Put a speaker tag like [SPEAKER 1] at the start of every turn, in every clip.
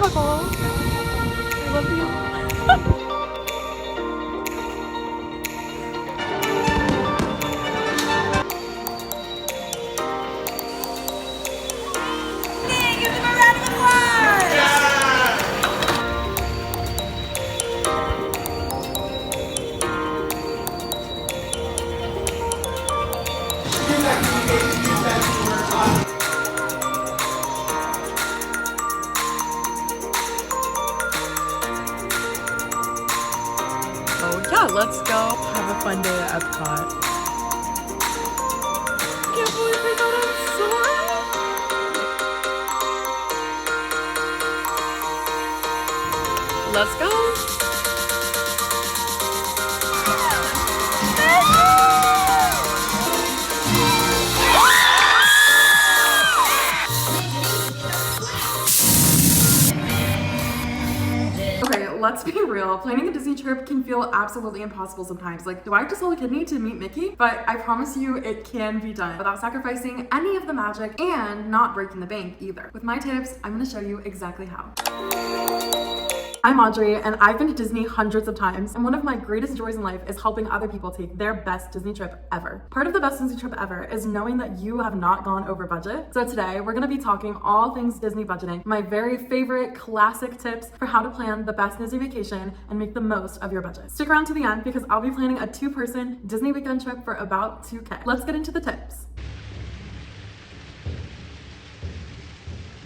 [SPEAKER 1] adorable. I love you. Give them a round of applause. Oh yeah, let's go have a fun day at Epcot. Can't believe we got on Soar. Let's go. Okay, let's be real. Planning a Disney trip can feel absolutely impossible sometimes. Like, do I have to sell a kidney to meet Mickey? But I promise you, it can be done without sacrificing any of the magic and not breaking the bank either. With my tips, I'm gonna show you exactly how. I'm Audrey, and I've been to Disney hundreds of times, and one of my greatest joys in life is helping other people take their best Disney trip ever. Part of the best Disney trip ever is knowing that you have not gone over budget. So today, we're gonna be talking all things Disney budgeting, my very favorite classic tips for how to plan the best Disney vacation and make the most of your budget. Stick around to the end because I'll be planning a 2-person Disney weekend trip for about $2K. Let's get into the tips.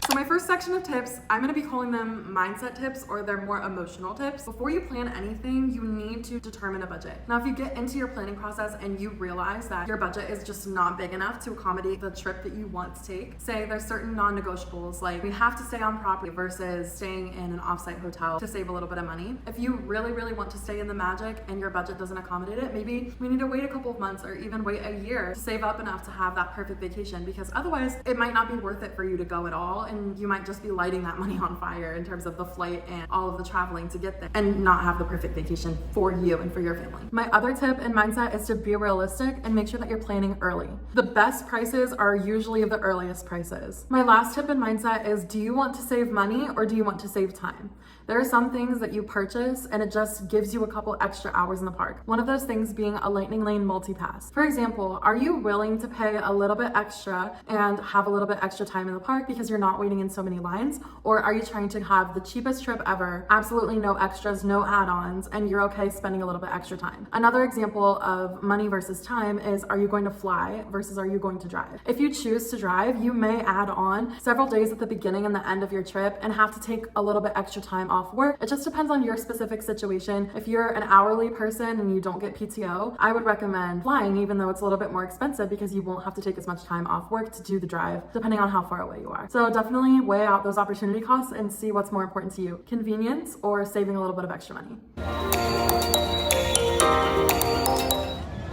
[SPEAKER 1] So my first section of tips, I'm gonna be calling them mindset tips, or they're more emotional tips. Before you plan anything, you need to determine a budget. Now, if you get into your planning process and you realize that your budget is just not big enough to accommodate the trip that you want to take, say there's certain non-negotiables, like we have to stay on property versus staying in an offsite hotel to save a little bit of money. If you really, really want to stay in the Magic and your budget doesn't accommodate it, maybe we need to wait a couple of months or even wait a year to save up enough to have that perfect vacation, because otherwise it might not be worth it for you to go at all, and you might just be lighting that money on fire in terms of the flight and all of the traveling to get there and not have the perfect vacation for you and for your family. My other tip and mindset is to be realistic and make sure that you're planning early. The best prices are usually the earliest prices. My last tip and mindset is, do you want to save money or do you want to save time? There are some things that you purchase and it just gives you a couple extra hours in the park. One of those things being a Lightning Lane multi-pass. For example, are you willing to pay a little bit extra and have a little bit extra time in the park because you're not waiting in so many lines? Or are you trying to have the cheapest trip ever, absolutely no extras, no add-ons, and you're okay spending a little bit extra time? Another example of money versus time is, are you going to fly versus are you going to drive? If you choose to drive, you may add on several days at the beginning and the end of your trip and have to take a little bit extra time off work. It just depends on your specific situation. If you're an hourly person and you don't get PTO, I would recommend flying, even though it's a little bit more expensive because you won't have to take as much time off work to do the drive, depending on how far away you are. So definitely weigh out those opportunity costs and see what's more important to you, convenience or saving a little bit of extra money.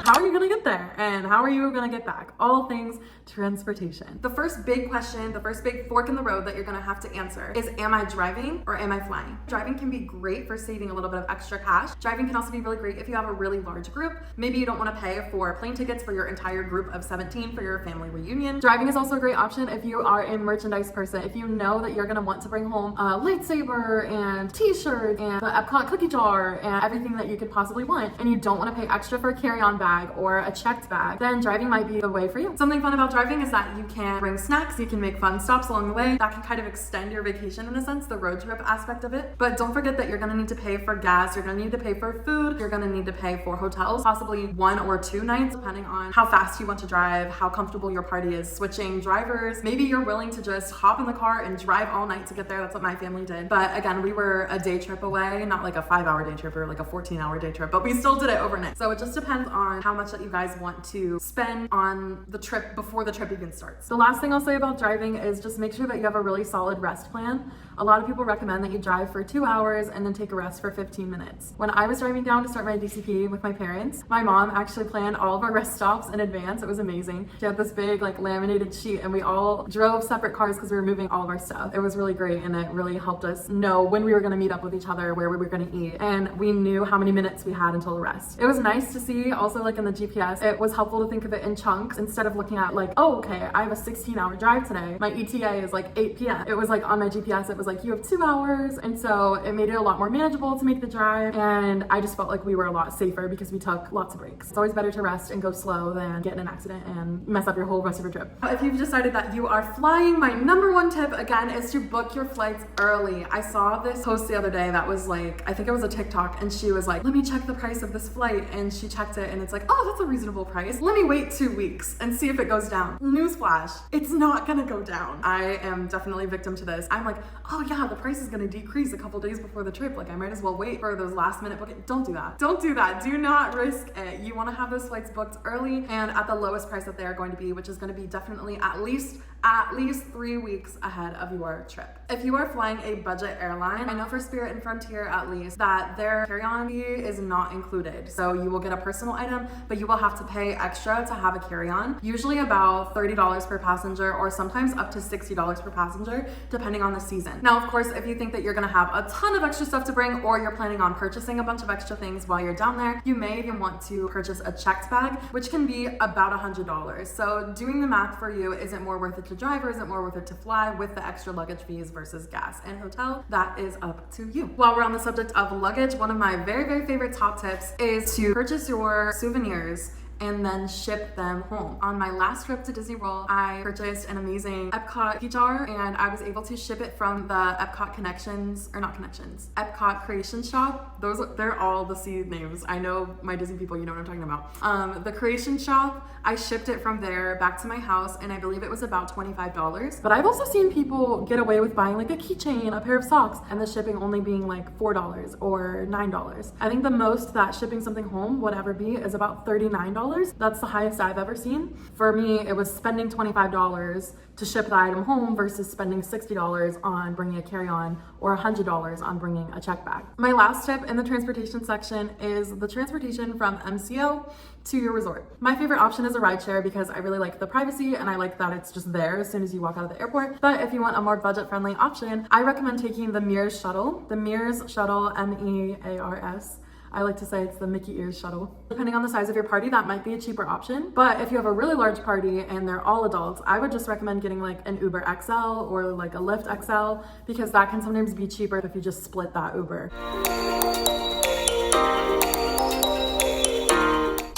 [SPEAKER 1] How are you gonna get there? And how are you gonna get back? All things transportation. The first big question, the first big fork in the road that you're gonna have to answer is, am I driving or am I flying? Driving can be great for saving a little bit of extra cash. Driving can also be really great if you have a really large group. Maybe you don't wanna pay for plane tickets for your entire group of 17 for your family reunion. Driving is also a great option if you are a merchandise person. If you know that you're gonna want to bring home a lightsaber and t-shirt and the Epcot cookie jar and everything that you could possibly want, and you don't wanna pay extra for a carry-on bag or a checked bag, then driving might be the way for you. Something fun about driving is that you can bring snacks, you can make fun stops along the way. That can kind of extend your vacation in a sense, the road trip aspect of it. But don't forget that you're gonna need to pay for gas, you're gonna need to pay for food, you're gonna need to pay for hotels, possibly 1 or 2 nights, depending on how fast you want to drive, how comfortable your party is switching drivers. Maybe you're willing to just hop in the car and drive all night to get there. That's what my family did. But again, we were a day trip away, not like a 5-hour day trip or like a 14-hour day trip, but we still did it overnight. So it just depends on how much that you guys want to spend on the trip before the trip even starts. The last thing I'll say about driving is just make sure that you have a really solid rest plan. A lot of people recommend that you drive for 2 hours and then take a rest for 15 minutes. When I was driving down to start my DCP with my parents, my mom actually planned all of our rest stops in advance. It was amazing. She had this big like laminated sheet and we all drove separate cars because we were moving all of our stuff. It was really great and it really helped us know when we were going to meet up with each other, where we were going to eat, and we knew how many minutes we had until the rest. It was nice to see also like in the GPS, it was helpful to think of it in chunks instead of looking at like oh, okay, I have a 16-hour drive today. My ETA is like 8 p.m. It was like on my GPS, it was like, you have 2 hours. And so it made it a lot more manageable to make the drive. And I just felt like we were a lot safer because we took lots of breaks. It's always better to rest and go slow than get in an accident and mess up your whole rest of your trip. If you've decided that you are flying, my number one tip again is to book your flights early. I saw this post the other day that was like, I think it was a TikTok, and she was like, let me check the price of this flight. And she checked it and it's like, oh, that's a reasonable price. Let me wait 2 weeks and see if it goes down. Newsflash, it's not gonna go down. I am definitely a victim to this. I'm like, oh yeah, the price is gonna decrease a couple days before the trip. Like I might as well wait for those last minute bookings. Don't do that. Don't do that. Do not risk it. You wanna have those flights booked early and at the lowest price that they are going to be, which is gonna be definitely at least 3 weeks ahead of your trip. If you are flying a budget airline, I know for Spirit and Frontier at least that their carry-on fee is not included. So you will get a personal item, but you will have to pay extra to have a carry-on, usually about $30 per passenger or sometimes up to $60 per passenger, depending on the season. Now, of course, if you think that you're gonna have a ton of extra stuff to bring or you're planning on purchasing a bunch of extra things while you're down there, you may even want to purchase a checked bag, which can be about $100. So doing the math for you, is it more worth it to drive or is it more worth it to fly with the extra luggage fees versus gas and hotel? That is up to you. While we're on the subject of luggage, one of my very, very favorite top tips is to purchase your souvenirs and then ship them home. On my last trip to Disney World, I purchased an amazing Epcot key jar and I was able to ship it from the Epcot Epcot Creation Shop. They're all the C names. I know my Disney people, you know what I'm talking about. The Creation Shop, I shipped it from there back to my house and I believe it was about $25. But I've also seen people get away with buying like a keychain, a pair of socks, and the shipping only being like $4 or $9. I think the most that shipping something home would ever be is about $39. That's the highest I've ever seen. For me, it was spending $25 to ship the item home versus spending $60 on bringing a carry-on or $100 on bringing a check bag. My last tip in the transportation section is the transportation from MCO to your resort. My favorite option is a rideshare because I really like the privacy and I like that it's just there as soon as you walk out of the airport. But if you want a more budget-friendly option, I recommend taking the Mears shuttle. The Mears shuttle, MEARS. I like to say it's the Mickey Ears shuttle. Depending on the size of your party, that might be a cheaper option. But if you have a really large party and they're all adults, I would just recommend getting like an Uber XL or like a Lyft XL because that can sometimes be cheaper if you just split that Uber.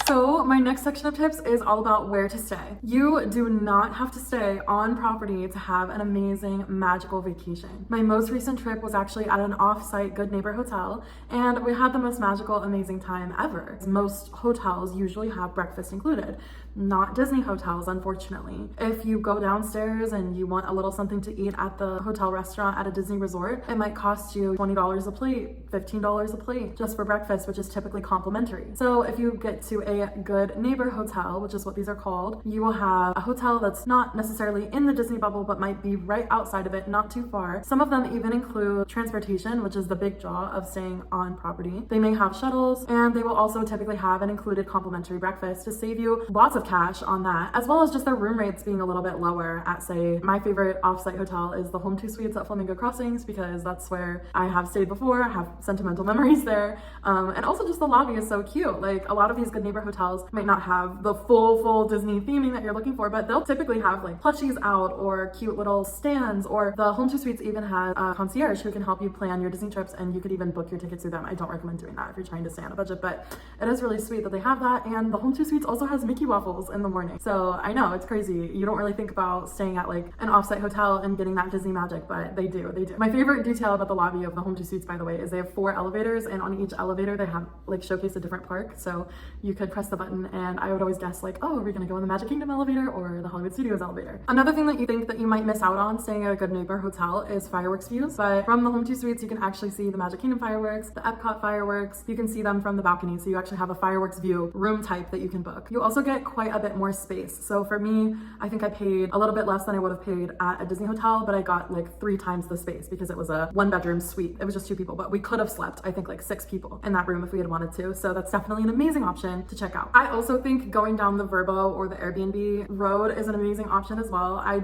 [SPEAKER 1] So my next section of tips is all about where to stay. You do not have to stay on property to have an amazing, magical vacation. My most recent trip was actually at an off-site Good Neighbor hotel, and we had the most magical, amazing time ever. Most hotels usually have breakfast included. Not Disney hotels, unfortunately. If you go downstairs and you want a little something to eat at the hotel restaurant at a Disney resort, it might cost you $20 a plate, $15 a plate just for breakfast, which is typically complimentary. So if you get to a Good Neighbor hotel, which is what these are called, you will have a hotel that's not necessarily in the Disney bubble, but might be right outside of it, not too far. Some of them even include transportation, which is the big draw of staying on property. They may have shuttles, and they will also typically have an included complimentary breakfast to save you lots of cash on that, as well as just their room rates being a little bit lower at, say, my favorite offsite hotel is the Home 2 Suites at Flamingo Crossings because that's where I have stayed before. I have sentimental memories there. And also just the lobby is so cute. Like a lot of these Good Neighbor hotels might not have the full Disney theming that you're looking for, but they'll typically have like plushies out or cute little stands, or the Home 2 Suites even has a concierge who can help you plan your Disney trips, and you could even book your tickets through them. I don't recommend doing that if you're trying to stay on a budget, but it is really sweet that they have that. And the Home 2 Suites also has Mickey waffles in the morning. So I know it's crazy. You don't really think about staying at like an offsite hotel and getting that Disney magic, but they do. My favorite detail about the lobby of the Home 2 Suites, by the way, is they have 4 elevators, and on each elevator they have like showcase a different park. So you could press the button and I would always guess like, oh, are we gonna go in the Magic Kingdom elevator or the Hollywood Studios elevator? Another thing that you think that you might miss out on staying at a Good Neighbor hotel is fireworks views. But from the Home 2 Suites, you can actually see the Magic Kingdom fireworks, the Epcot fireworks. You can see them from the balcony, so you actually have a fireworks view room type that you can book. You also get quite a bit more space. So for me, I think I paid a little bit less than I would have paid at a Disney hotel, but I got like 3 times the space because it was a 1-bedroom suite. It was just 2 people, but we could have slept, I think, like 6 people in that room if we had wanted to. So that's definitely an amazing option to check out. I also think going down the Vrbo or the Airbnb road is an amazing option as well. I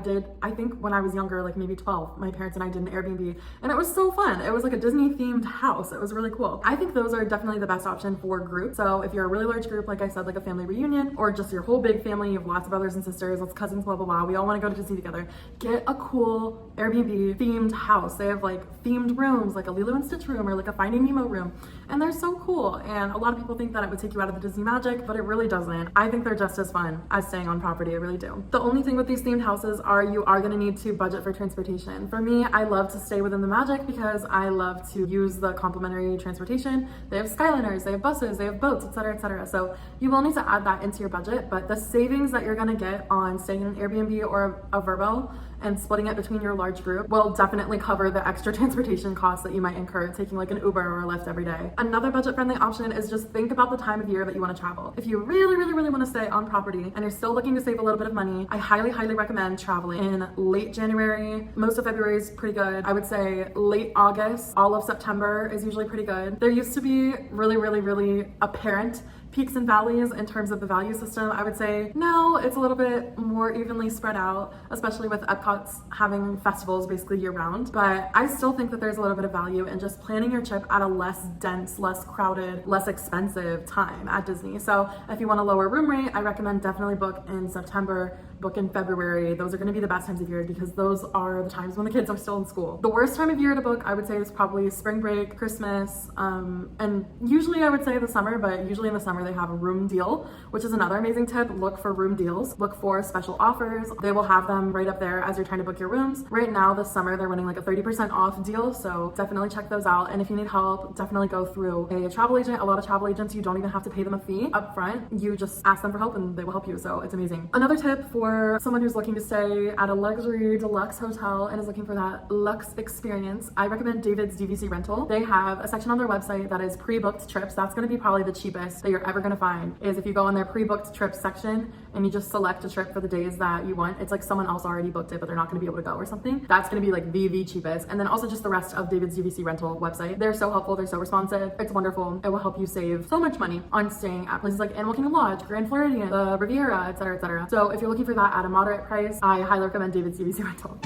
[SPEAKER 1] think when I was younger, like maybe 12, my parents and I did an Airbnb and it was so fun. It was like a Disney themed house. It was really cool. I think those are definitely the best option for groups. So if you're a really large group, like I said, like a family reunion or just your whole big family, you have lots of brothers and sisters, lots of cousins, blah, blah, blah. We all want to go to Disney together. Get a cool Airbnb themed house. They have like themed rooms, like a Lilo and Stitch room or like a Finding Nemo room. And they're so cool. And a lot of people think that it would take you out of the Disney magic, but it really doesn't. I think they're just as fun as staying on property. I really do. The only thing with these themed houses are you are going to need to budget for transportation. For me, I love to stay within the magic because I love to use the complimentary transportation. They have Skyliners, they have buses, they have boats, etc., etc. So you will need to add that into your budget, but the savings that you're going to get on staying in an Airbnb or a Vrbo and splitting it between your large group will definitely cover the extra transportation costs that you might incur taking like an Uber or a Lyft every day. Another budget-friendly option is just think about the time of year that you want to travel. If you really want to stay on property and you're still looking to save a little bit of money, I highly recommend traveling in late January. Most of February is pretty good. I would say late August, all of September is usually pretty good. There used to be really apparent peaks and valleys in terms of the value system. I would say now it's a little bit more evenly spread out, especially with Epcot's having festivals basically year round. But I still think that there's a little bit of value in just planning your trip at a less dense, less crowded, less expensive time at Disney. So if you want a lower room rate, I recommend definitely book in September, book in February. Those are going to be the best times of year because those are the times when the kids are still in school. The worst time of year to book, I would say, is probably spring break, Christmas, and usually I would say the summer, but usually in the summer they have a room deal, which is another amazing tip. Look for room deals, look for special offers. They will have them right up there as you're trying to book your rooms. Right now this summer they're running like a 30% off deal, so definitely check those out. And if you need help, definitely go through a travel agent. A lot of travel agents, you don't even have to pay them a fee up front. You just ask them for help and they will help you, so it's amazing. Another tip for someone who's looking to stay at a luxury deluxe hotel and is looking for that luxe experience, I recommend David's DVC rental. They have a section on their website that is pre-booked trips. That's going to be probably the cheapest that you're ever going to find, is if you go on their pre-booked trips section and you just select a trip for the days that you want. It's like someone else already booked it, but they're not going to be able to go or something. That's going to be like the cheapest. And then also just the rest of David's DVC rental website. They're so helpful. They're so responsive. It's wonderful. It will help you save so much money on staying at places like Animal Kingdom Lodge, Grand Floridian, the Riviera, etc., etc. So if you're looking for that at a moderate price, I highly recommend David's DVC rental.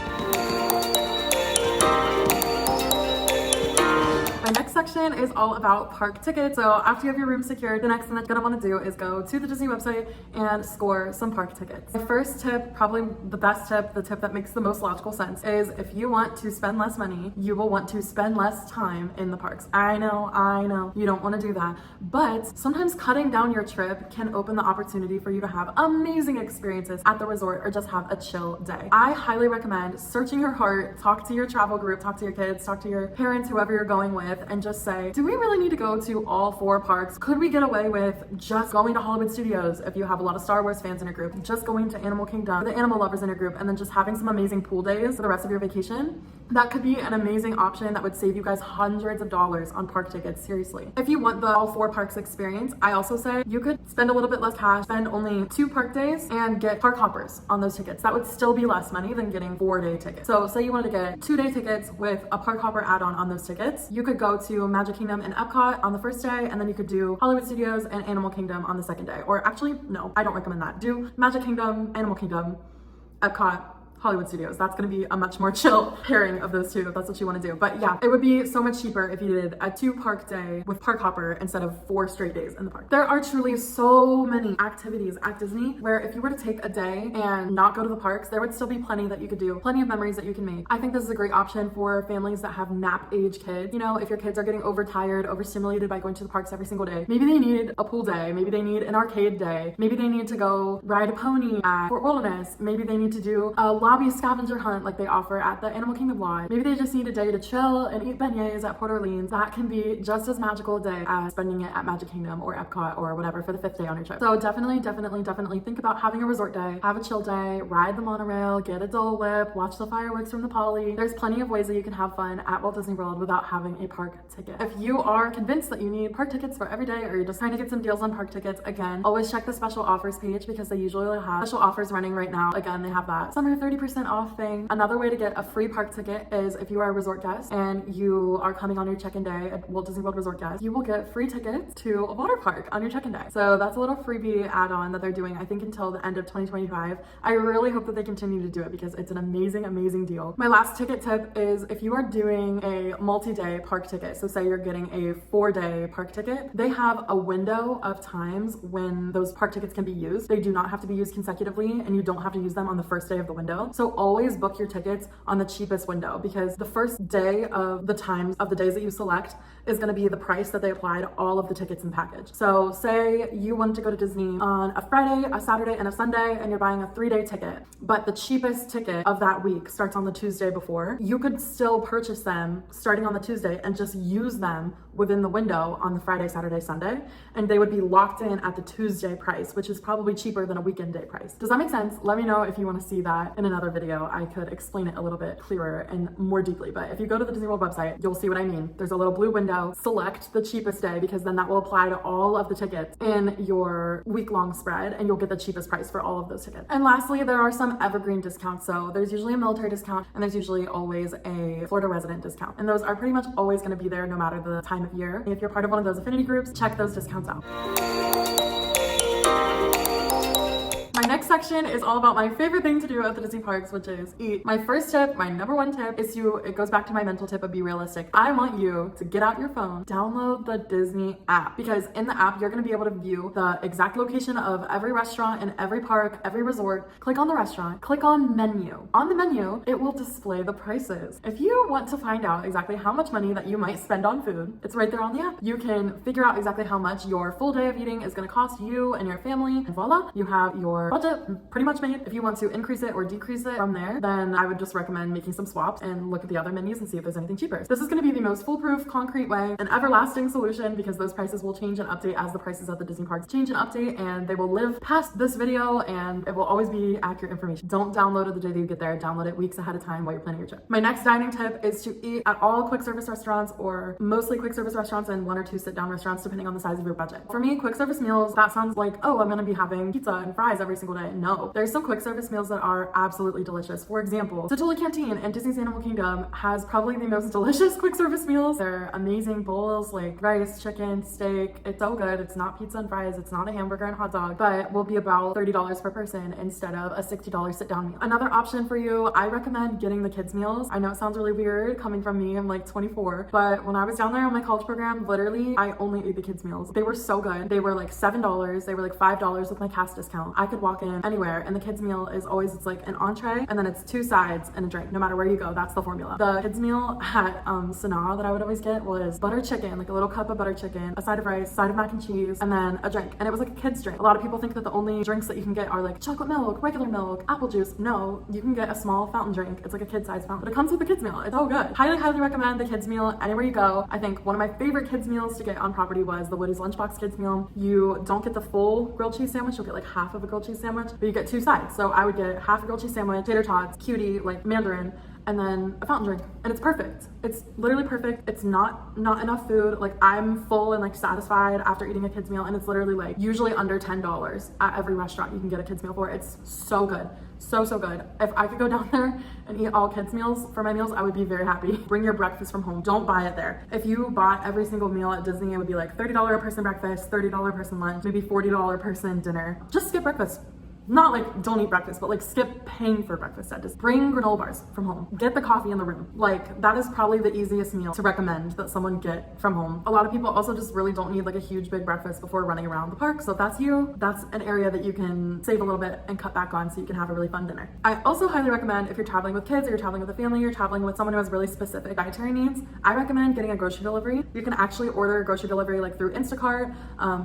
[SPEAKER 1] My next section is all about park tickets. So after you have your room secured, the next thing that you're gonna want to do is go to the Disney website and score some park tickets. The first tip, probably the best tip, the tip that makes the most logical sense, is if you want to spend less money, you will want to spend less time in the parks. I know, you don't want to do that, but sometimes cutting down your trip can open the opportunity for you to have amazing experiences at the resort or just have a chill day. I highly recommend searching your heart, talk to your travel group, talk to your kids, talk to your parents, whoever you're going with, and just say, do we really need to go to all 4 parks? Could we get away with just going to Hollywood Studios if you have a lot of Star Wars fans in your group, just going to Animal Kingdom, the animal lovers in your group, and then just having some amazing pool days for the rest of your vacation? That could be an amazing option that would save you guys hundreds of dollars on park tickets, seriously. If you want the all 4 parks experience, I also say you could spend a little bit less cash, spend only 2 park days, and get park hoppers on those tickets. That would still be less money than getting 4-day tickets. So say you wanted to get 2-day tickets with a park hopper add-on on those tickets, you could go to Magic Kingdom and Epcot on the first day, and then you could do Hollywood Studios and Animal Kingdom on the second day. Or actually, no, I don't recommend that. Do Magic Kingdom, Animal Kingdom, Epcot, Hollywood Studios. That's going to be a much more chill pairing of those two if that's what you want to do. But yeah, it would be so much cheaper if you did a 2-park day with park hopper instead of 4 straight days in the park. There are truly so many activities at Disney where if you were to take a day and not go to the parks, there would still be plenty that you could do, plenty of memories that you can make. I think this is a great option for families that have nap age kids. You know, if your kids are getting overtired, overstimulated by going to the parks every single day, maybe they need a pool day, maybe they need an arcade day, maybe they need to go ride a pony at Fort Wilderness, maybe they need to do a lobby scavenger hunt like they offer at the Animal Kingdom Lodge. Maybe they just need a day to chill and eat beignets at Port Orleans. That can be just as magical a day as spending it at Magic Kingdom or Epcot or whatever for the 5th day on your trip. So definitely think about having a resort day, have a chill day, ride the monorail, get a Dole Whip, watch the fireworks from the Poly. There's plenty of ways that you can have fun at Walt Disney World without having a park ticket. If you are convinced that you need park tickets for every day or you're just trying to get some deals on park tickets, again, always check the special offers page because they usually have special offers running right now. Again, they have that summer 30% 30% off thing. Another way to get a free park ticket is if you are a resort guest and you are coming on your check-in day at Walt Disney World Resort guest, you will get free tickets to a water park on your check-in day. So that's a little freebie add-on that they're doing, I think, until the end of 2025. I really hope that they continue to do it because it's an amazing, amazing deal. My last ticket tip is if you are doing a multi-day park ticket, so say you're getting a 4-day park ticket, they have a window of times when those park tickets can be used. They do not have to be used consecutively, and you don't have to use them on the first day of the window. So always book your tickets on the cheapest window, because the first day of the times of the days that you select is going to be the price that they apply to all of the tickets in the package. So say you wanted to go to Disney on a Friday, a Saturday, and a Sunday, and you're buying a 3-day ticket, but the cheapest ticket of that week starts on the Tuesday before. You could still purchase them starting on the Tuesday and just use them within the window on the Friday, Saturday, Sunday, and they would be locked in at the Tuesday price, which is probably cheaper than a weekend day price. Does that make sense? Let me know if you want to see that in another video. I could explain it a little bit clearer and more deeply, but if you go to the Disney World website, you'll see what I mean. There's a little blue window. Select the cheapest day, because then that will apply to all of the tickets in your week-long spread, and you'll get the cheapest price for all of those tickets. And lastly, there are some evergreen discounts. So there's usually a military discount, and there's usually always a Florida resident discount, and those are pretty much always going to be there no matter the time of year. If you're part of one of those affinity groups, check those discounts out. My next section is all about my favorite thing to do at the Disney parks, which is eat. My first tip, my number one tip, is it goes back to my mental tip of be realistic. I want you to get out your phone, download the Disney app, because in the app, you're gonna be able to view the exact location of every restaurant in every park, every resort. Click on the restaurant, click on menu. On the menu, it will display the prices. If you want to find out exactly how much money that you might spend on food, it's right there on the app. You can figure out exactly how much your full day of eating is gonna cost you and your family, and voila, you have your budget pretty much made. If you want to increase it or decrease it from there, then I would just recommend making some swaps and look at the other menus and see if there's anything cheaper. This is going to be the most foolproof, concrete way, an everlasting solution, because those prices will change and update as the prices at the Disney parks change and update, and they will live past this video, and it will always be accurate information. Don't download it the day that you get there. Download it weeks ahead of time while you're planning your trip. My next dining tip is to eat at all quick service restaurants, or mostly quick service restaurants and 1 or 2 sit-down restaurants, depending on the size of your budget. For me, quick service meals, that sounds like, oh, I'm going to be having pizza and fries every single day. No, there's some quick service meals that are absolutely delicious. For example, Satuli Canteen in Disney's Animal Kingdom has probably the most delicious quick service meals. They're amazing bowls, like rice, chicken, steak. It's so good. It's not pizza and fries. It's not a hamburger and hot dog, but will be about $30 per person instead of a $60 sit-down meal. Another option for you, I recommend getting the kids meals. I know it sounds really weird coming from me. I'm like 24, but when I was down there on my college program, literally, I only ate the kids meals. They were so good. They were like $7. They were like $5 with my cast discount. I could walk in anywhere, and the kids meal is always, it's like an entree, and then it's 2 sides and a drink. No matter where you go, that's the formula. The kids meal at Sanaa that I would always get was butter chicken, like a little cup of butter chicken, a side of rice, side of mac and cheese, and then a drink. And it was like a kid's drink. A lot of people think that the only drinks that you can get are like chocolate milk, regular milk, apple juice. No, you can get a small fountain drink. It's like a kid-sized fountain, but it comes with the kids meal. It's so good. Highly, highly recommend the kids meal anywhere you go. I think one of my favorite kids meals to get on property was the Woody's Lunchbox kids meal. You don't get the full grilled cheese sandwich. You'll get like half of a grilled cheese sandwich, but you get 2 sides. So I would get half a grilled cheese sandwich, tater tots, cutie, like mandarin, and then a fountain drink, and it's perfect. It's literally perfect. It's not enough food. Like, I'm full and like satisfied after eating a kids meal, and it's literally like usually under $10 at every restaurant you can get a kids meal for. It's so good. So good. If I could go down there and eat all kids meals for my meals, I would be very happy. Bring your breakfast from home. Don't buy it there. If you bought every single meal at Disney, it would be like $30 a person breakfast, $30 a person lunch, maybe $40 a person dinner. Just skip breakfast. Not like don't eat breakfast, but like skip paying for breakfast. Just bring granola bars from home. Get the coffee in the room. Like, that is probably the easiest meal to recommend that someone get from home. A lot of people also just really don't need like a huge big breakfast before running around the park. So if that's you, that's an area that you can save a little bit and cut back on so you can have a really fun dinner. I also highly recommend, if you're traveling with kids or you're traveling with a family, you're traveling with someone who has really specific dietary needs, I recommend getting a grocery delivery. You can actually order grocery delivery like through Instacart,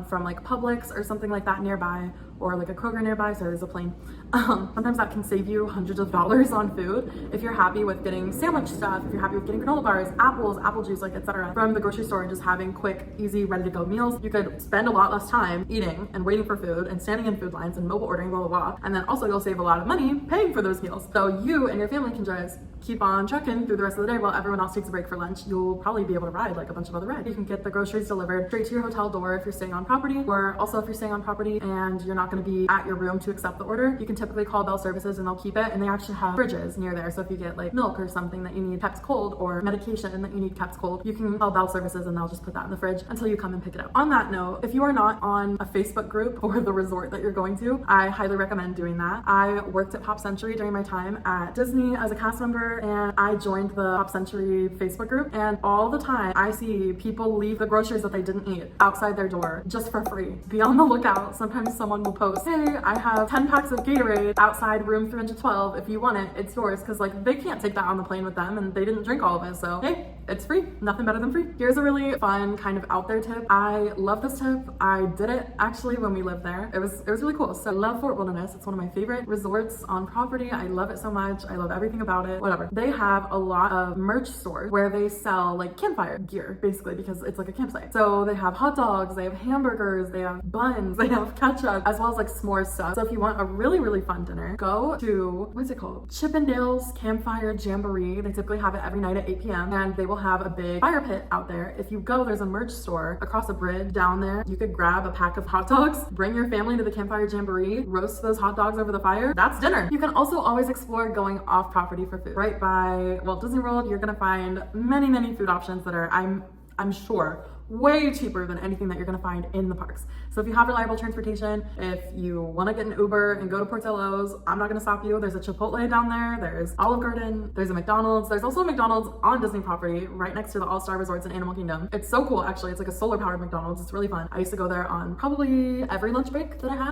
[SPEAKER 1] from like Publix or something like that nearby, or like a Kroger nearby. So there's a plane. Sometimes that can save you hundreds of dollars on food if you're happy with getting sandwich stuff, if you're happy with getting granola bars, apples, apple juice, like etc. from the grocery store, and just having quick, easy, ready to go meals. You could spend a lot less time eating and waiting for food and standing in food lines and mobile ordering, blah blah blah, and then also you'll save a lot of money paying for those meals. So you and your family can just keep on trucking through the rest of the day while everyone else takes a break for lunch, you'll probably be able to ride like a bunch of other rides. You can get the groceries delivered straight to your hotel door if you're staying on property, or also if you're staying on property and you're not going to be at your room to accept the order, you can typically call Bell Services and they'll keep it, and they actually have fridges near there. So if you get like milk or something that you need kept cold, or medication that you need kept cold, you can call Bell Services and they'll just put that in the fridge until you come and pick it up. On that note, if you are not on a Facebook group for the resort that you're going to, I highly recommend doing that. I worked at Pop Century during my time at Disney as a cast member, and I joined the Pop Century Facebook group, and all the time I see people leave the groceries that they didn't eat outside their door just for free. Be on the lookout. Sometimes someone will post, hey, I have 10 packs of Gatorade outside room 312. If you want it, it's yours. Because like they can't take that on the plane with them and they didn't drink all of it. So hey, it's free. Nothing better than free. Here's a really fun kind of out there tip. I love this tip. I did it actually when we lived there. It was really cool. So I love Fort Wilderness. It's one of my favorite resorts on property. I love it so much. I love everything about it. Whatever. They have a lot of merch stores where they sell like campfire gear, basically, because it's like a campsite. So they have hot dogs, they have hamburgers, they have buns, they have ketchup, as well as like s'mores stuff. So if you want a really fun dinner, go to, what's it called? Chippendale's Campfire Jamboree. They typically have it every night at 8 p.m. and they will have a big fire pit out there. If you go, there's a merch store across a bridge down there. You could grab a pack of hot dogs, bring your family to the Campfire Jamboree, roast those hot dogs over the fire. That's dinner. You can also always explore going off property for food. Right by Walt Disney World, you're gonna find many food options that are, I'm sure, way cheaper than anything that you're gonna find in the parks. So if you have reliable transportation, if you wanna get an Uber and go to Portillo's, I'm not gonna stop you. There's a Chipotle down there, there's Olive Garden, there's a McDonald's. There's also a McDonald's on Disney property right next to the All-Star Resorts in Animal Kingdom. It's so cool, actually. It's like a solar powered McDonald's. It's really fun. I used to go there on probably every lunch break that I had.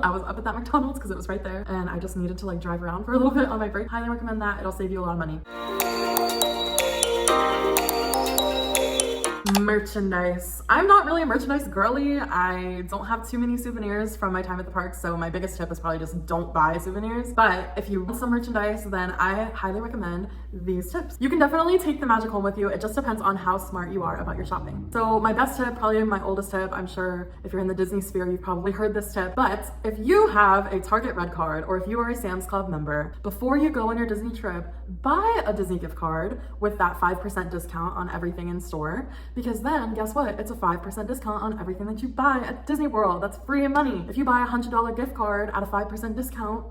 [SPEAKER 1] I was up at that McDonald's because it was right there and I just needed to like drive around for a little bit on my break. Highly recommend that. It'll save you a lot of money. Merchandise. I'm not really a merchandise girly. I don't have too many souvenirs from my time at the park, so my biggest tip is probably just don't buy souvenirs. But if you want some merchandise, then I highly recommend these tips. You can definitely take the magic home with you. It just depends on how smart you are about your shopping. So my best tip, probably my oldest tip, I'm sure if you're in the Disney sphere, you've probably heard this tip, but if you have a Target Red Card or if you are a Sam's Club member, before you go on your Disney trip, buy a Disney gift card with that 5% discount on everything in store, because then guess what? It's a 5% discount on everything that you buy at Disney World. That's free money. If you buy a $100 gift card at a 5% discount,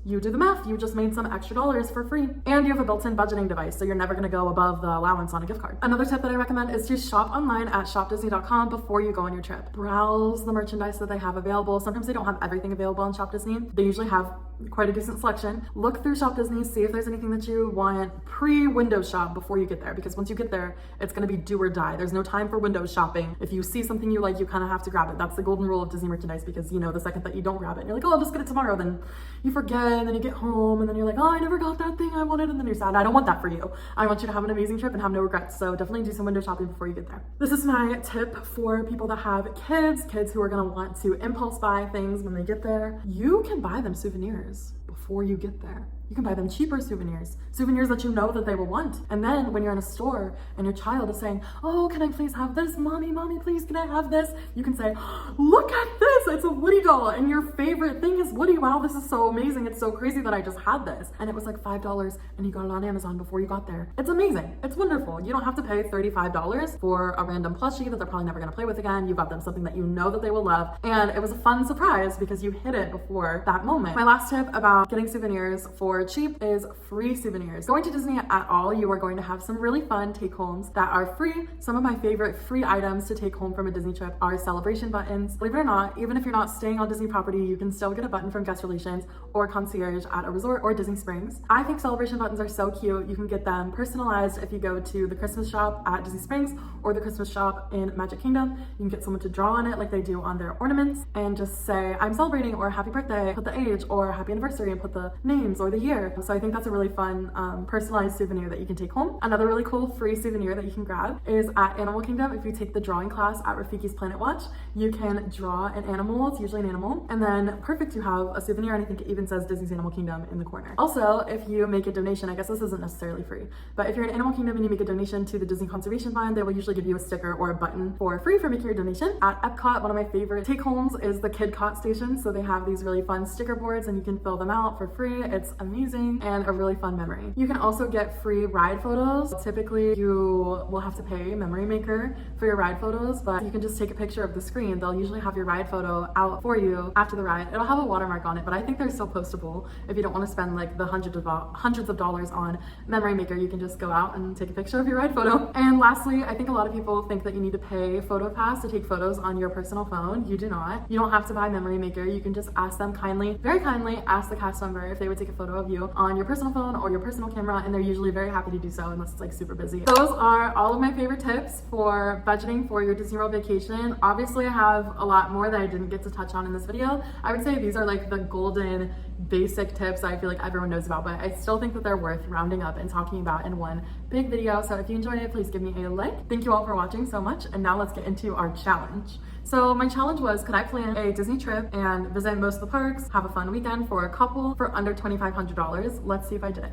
[SPEAKER 1] you do the math, you just made some extra dollars for free. And you have a built-in budgeting device, so you're never gonna go above the allowance on a gift card. Another tip that I recommend is to shop online at shopdisney.com before you go on your trip. Browse the merchandise that they have available. Sometimes they don't have everything available on Shop Disney. They usually have quite a decent selection. Look through Shop Disney, see if there's anything that you want pre-window shop before you get there, because once you get there, it's gonna be do or die. There's no time for window shopping. If you see something you like, you kind of have to grab it. That's the golden rule of Disney merchandise, because you know the second that you don't grab it, and you're like, oh, I'll just get it tomorrow, then you forget, and then you get home, and then you're like, oh, I never got that thing I wanted, and then you're sad. I don't want that for you. I want you to have an amazing trip and have no regrets, so definitely do some window shopping before you get there. This is my tip for people that have kids who are gonna want to impulse buy things when they get there. You can buy them souvenirs before you get there. You can buy them cheaper souvenirs that you know that they will want. And then when you're in a store and your child is saying, oh, can I please have this? Mommy, please, can I have this? You can say, look at this, it's a Woody doll. And your favorite thing is Woody. Wow, this is so amazing. It's so crazy that I just had this. And it was like $5 and you got it on Amazon before you got there. It's amazing. It's wonderful. You don't have to pay $35 for a random plushie that they're probably never gonna play with again. You got them something that you know that they will love. And it was a fun surprise because you hit it before that moment. My last tip about getting souvenirs for cheap is free souvenirs. Going to Disney at all, you are going to have some really fun take homes that are free. Some of my favorite free items to take home from a Disney trip are celebration buttons. Believe it or not, even if you're not staying on Disney property, you can still get a button from guest relations or concierge at a resort or Disney Springs. I think celebration buttons are so cute. You can get them personalized if you go to the Christmas shop at Disney Springs or the Christmas shop in Magic Kingdom. You can get someone to draw on it like they do on their ornaments and just say, I'm celebrating, or happy birthday, put the age, or happy anniversary and put the names or the year. So I think that's a really fun personalized souvenir that you can take home. Another really cool free souvenir that you can grab is at Animal Kingdom. If you take the drawing class at Rafiki's Planet Watch, you can draw an animal. It's usually an animal, and then perfect, you have a souvenir, and I think it even says Disney's Animal Kingdom in the corner. Also, if you make a donation, I guess this isn't necessarily free, but if you're in Animal Kingdom and you make a donation to the Disney Conservation Fund, they will usually give you a sticker or a button for free for making your donation. At Epcot, one of my favorite take homes is the Kid Cot station. So they have these really fun sticker boards and you can fill them out for free. It's amazing. amazing and a really fun memory. You can also get free ride photos. Typically, you will have to pay Memory Maker for your ride photos, but you can just take a picture of the screen. They'll usually have your ride photo out for you after the ride. It'll have a watermark on it, but I think they're still postable. If you don't want to spend like the hundreds of dollars on Memory Maker, you can just go out and take a picture of your ride photo. And lastly, I think a lot of people think that you need to pay PhotoPass to take photos on your personal phone. You do not. You don't have to buy Memory Maker. You can just ask them kindly, very kindly, ask the cast member if they would take a photo of you on your personal phone or your personal camera, and they're usually very happy to do so unless it's like super busy. Those are all of my favorite tips for budgeting for your Disney World vacation. Obviously, I have a lot more that I didn't get to touch on in this video. I would say these are like the golden basic tips I feel like everyone knows about, but I still think that they're worth rounding up and talking about in one big video. So if you enjoyed it, please give me a like. Thank you all for watching so much, and now let's get into our challenge. So my challenge was, could I plan a Disney trip and visit most of the parks, have a fun weekend for a couple for under $2,500? Let's see if I did it.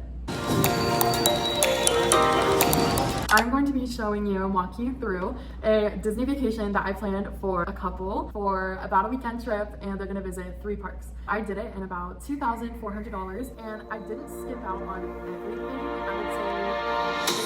[SPEAKER 1] I'm going to be showing you and walking you through a Disney vacation that I planned for a couple for about a weekend trip, and they're gonna visit 3 parks. I did it in about $2,400, and I didn't skip out on everything. I would say